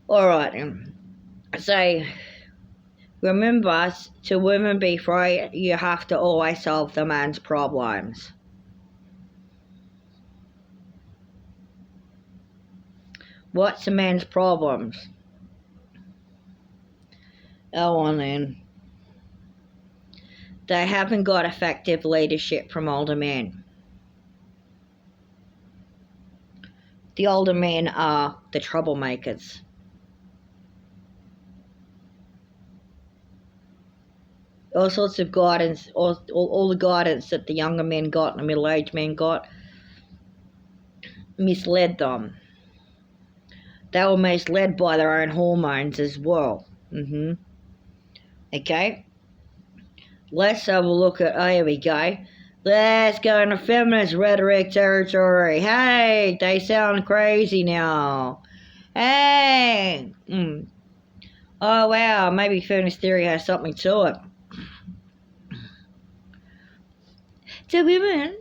Alright, so remember, to women be free, you have to always solve the man's problems. What's the man's problems? Oh, on then. They haven't got effective leadership from older men. The older men are the troublemakers. All sorts of guidance, all the guidance that the younger men got and the middle-aged men got misled them. They were misled by their own hormones as well. Okay? Let's have a look at, oh, here we go. Let's go into feminist rhetoric territory. Hey, they sound crazy now. Hey! Oh, wow, maybe feminist theory has something to it. Do women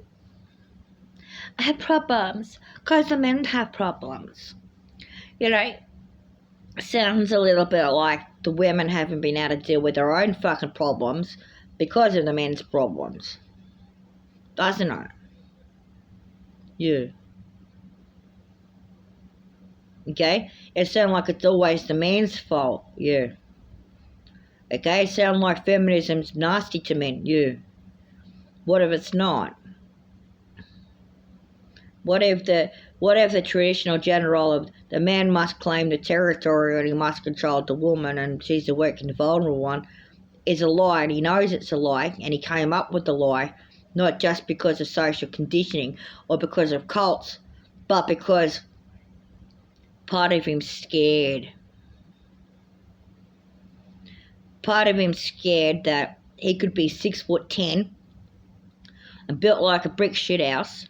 have problems because the men have problems? You know, sounds a little bit like the women haven't been able to deal with their own fucking problems because of the men's problems. Doesn't it? Yeah. Okay? It sounds like it's always the man's fault. Yeah. Okay? It sounds like feminism's nasty to men. Yeah. What if it's not? What if the traditional gender role of the man must claim the territory and he must control the woman and she's the weak and the vulnerable one is a lie, and he knows it's a lie, and he came up with the lie not just because of social conditioning or because of cults, but because part of him's scared. Part of him's scared that he could be 6'10" and built like a brick shithouse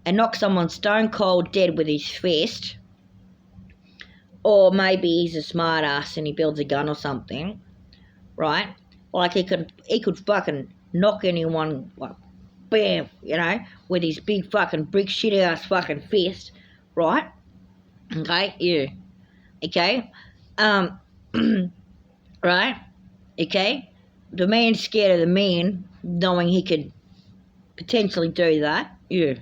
and knock someone stone cold dead with his fist. Or maybe he's a smart ass and he builds a gun or something, right? Like he could fucking knock anyone, like, bam, you know, with his big fucking brick shithouse fucking fist, right? Okay, yeah. Okay, right? Okay, the man's scared of the man, knowing he could potentially do that, yeah.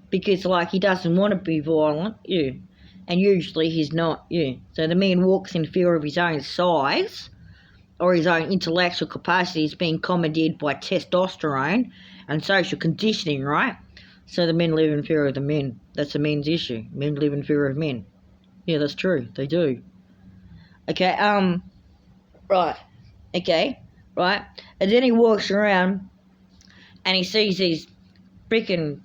Because, like, he doesn't want to be violent, yeah. And usually he's not, yeah. So the man walks in fear of his own size or his own intellectual capacity is being commandeered by testosterone and social conditioning, right? So the men live in fear of the men. That's the men's issue. Men live in fear of men. Yeah, that's true. They do. Okay, right. Okay, right. And then he walks around and he sees these freaking,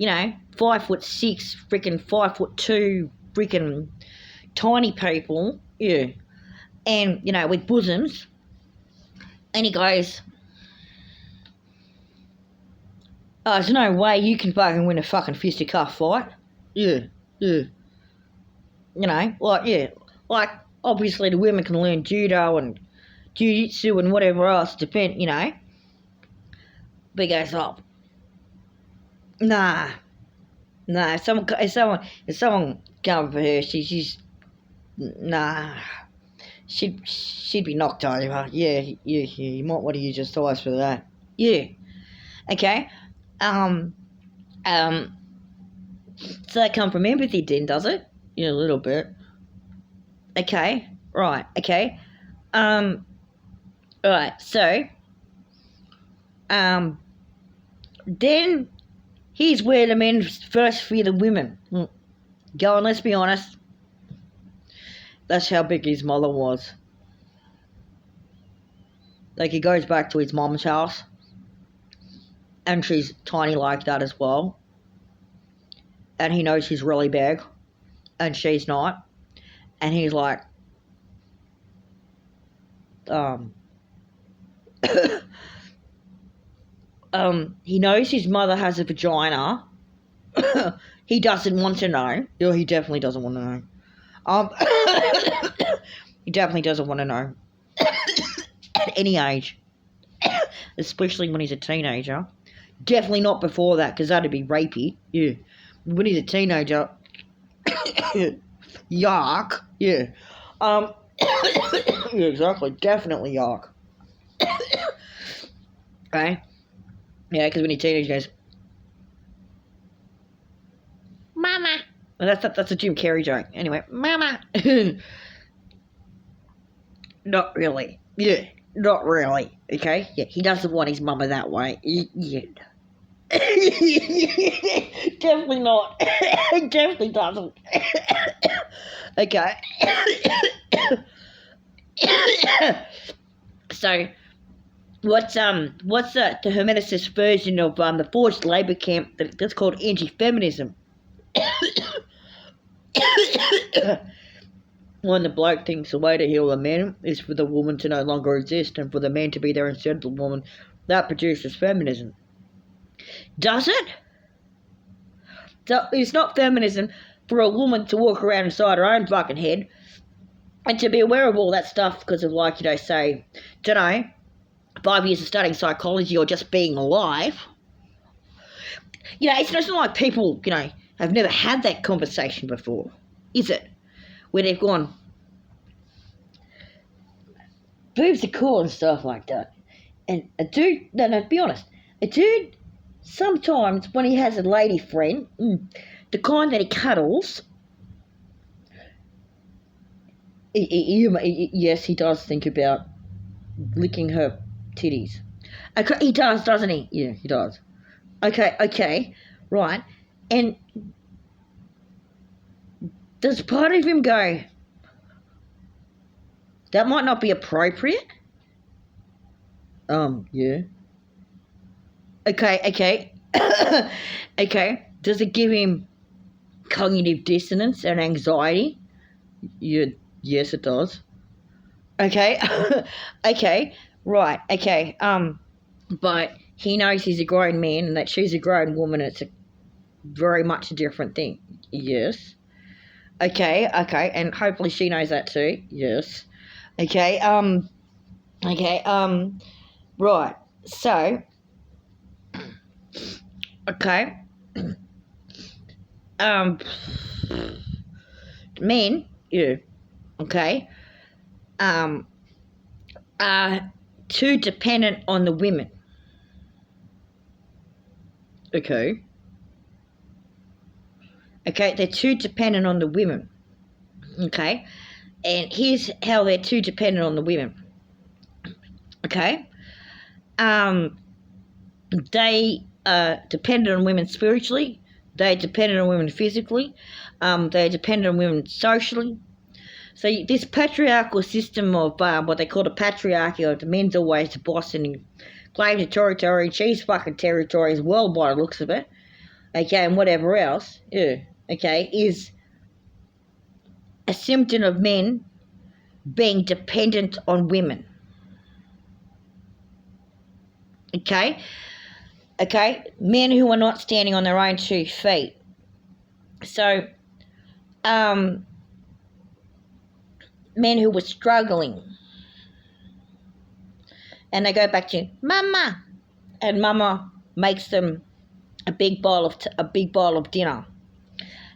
5'6", freaking 5'2", freaking tiny people, yeah, and with bosoms, and he goes, "Oh, there's no way you can fucking win a fucking fisticuff fight." Yeah. Like obviously the women can learn judo and jiu-jitsu and whatever else, but he goes, "Oh, nah. If someone come for her, she's nah. She'd be knocked over. Yeah. You might want to use your size for that. Yeah. Okay. So that come from empathy, then, does it? Yeah, a little bit. Okay. Right. Okay. Right. So. Then. Here's where the men first fear the women. Go on, let's be honest. That's how big his mother was. Like, he goes back to his mom's house. And she's tiny like that as well. And he knows she's really big. And she's not. And he's like... he knows his mother has a vagina. He doesn't want to know. Oh, he definitely doesn't want to know. He definitely doesn't want to know. At any age. Especially when he's a teenager. Definitely not before that, because that'd be rapey. Yeah. When he's a teenager. Yuck. Yeah. Yeah, exactly. Definitely yuck. Right? Yeah, because when you're teenage, goes, Mama. Well, that's a Jim Carrey joke. Anyway, Mama. Not really. Yeah, not really. Okay? Yeah, he doesn't want his mama that way. Yeah. Definitely not. Definitely doesn't. Okay. So, what's the humanicist version of the forced labour camp that's called anti-feminism? When the bloke thinks the way to heal a man is for the woman to no longer exist and for the man to be there instead of the woman, that produces feminism. Does it? So it's not feminism for a woman to walk around inside her own fucking head and to be aware of all that stuff because of, like, say, don't know, 5 years of studying psychology or just being alive. It's not like people, have never had that conversation before, is it? Where they've gone, boobs are cool and stuff like that. And a dude, no, be honest, a dude, sometimes when he has a lady friend, the kind that he cuddles, yes, he does think about licking her titties. Okay, he does, doesn't he? Yeah, he does. Okay, right. And does part of him go, that might not be appropriate? Yeah. Okay. Okay. Does it give him cognitive dissonance and anxiety? Yeah, yes, it does. Okay. Okay. Right. Okay. But he knows he's a grown man and that she's a grown woman. It's very much a different thing. Yes. Okay. And hopefully she knows that too. Yes. Okay. Okay. Right. So. Okay. Men. Yeah. Okay. Are too dependent on the women. Okay. Okay, they're too dependent on the women. Okay. And here's how they're too dependent on the women. Okay. They are dependent on women spiritually. They're dependent on women physically. They're dependent on women socially. So this patriarchal system of what they call the patriarchy, of the men's always the boss and claims the territory, she's fucking territory as well by the looks of it, okay, and whatever else, yeah, okay, is a symptom of men being dependent on women. Okay? Okay? Men who are not standing on their own 2 feet. So, men who were struggling. And they go back to Mama. And Mama makes them a big bowl of dinner.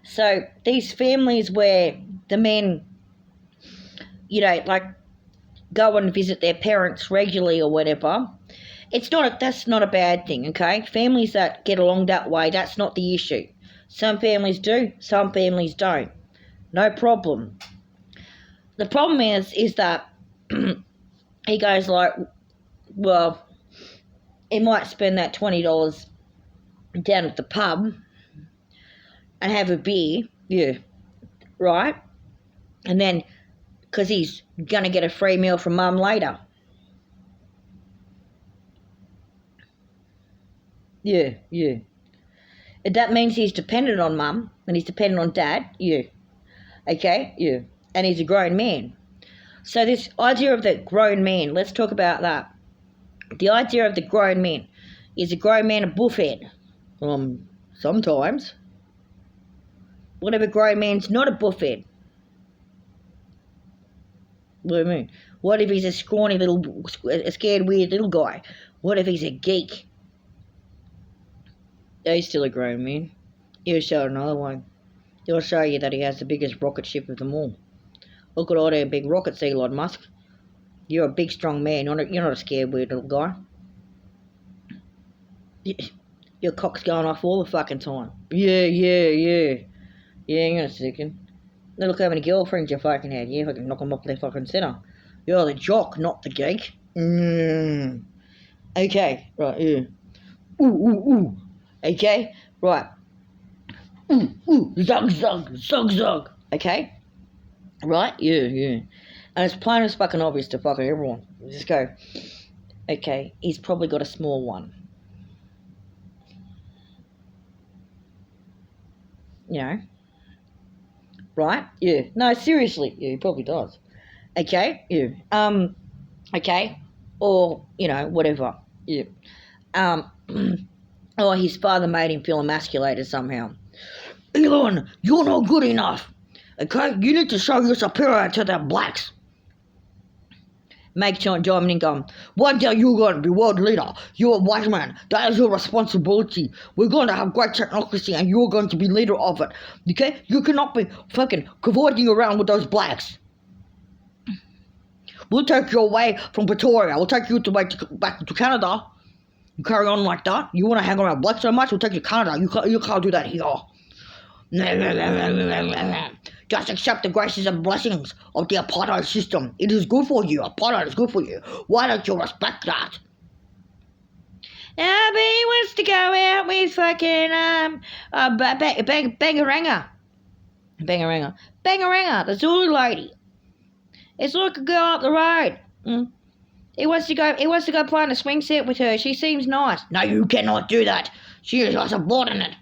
So these families where the men, like go and visit their parents regularly or whatever, that's not a bad thing, okay? Families that get along that way, that's not the issue. Some families do, some families don't. No problem. The problem is that he goes like, well, he might spend that $20 down at the pub and have a beer, yeah, right? And then, because he's going to get a free meal from Mum later. Yeah. And that means he's dependent on Mum and he's dependent on Dad, yeah. Okay, yeah. And he's a grown man. So this idea of the grown man, let's talk about that. The idea of the grown man. Is a grown man a buffhead? Sometimes. What if a grown man's not a buffhead? What do you mean? What if he's a scrawny a scared, weird little guy? What if he's a geek? He's still a grown man. He'll show another one. He'll show you that he has the biggest rocket ship of them all. Look at all them big rockets, Elon Musk. You're a big, strong man. You're not a scared, weird little guy. Your cock's going off all the fucking time. Yeah. Yeah, hang on a second. Now look how many girlfriends you fucking had. Yeah, fucking knock them up left fucking center. You're the jock, not the geek. Okay, right, yeah. Ooh. Okay, right. Zug. Okay? Right? Yeah. And it's plain as fucking obvious to fucking everyone. Just go, okay, he's probably got a small one. You know? Right? Yeah. No, seriously. Yeah, he probably does. Okay? Yeah. Okay? Or, whatever. Yeah. Or his father made him feel emasculated somehow. Elon, you're not good enough. Okay? You need to show your superior to the blacks. Make John Diamond Income. One day you're going to be world leader. You're a white man. That is your responsibility. We're going to have great technocracy and you're going to be leader of it. Okay? You cannot be fucking cavorting around with those blacks. We'll take you away from Pretoria. We'll take you back to Canada. You carry on like that? You want to hang around blacks so much? We'll take you to Canada. You can't do that here. Just accept the graces and blessings of the apartheid system. It is good for you. Apartheid is good for you. Why don't you respect that? He wants to go out with fucking Bangaranga, the Zulu lady. It's like a girl up the road. He wants to go play on a swing set with her. She seems nice. No, you cannot do that. She is a subordinate.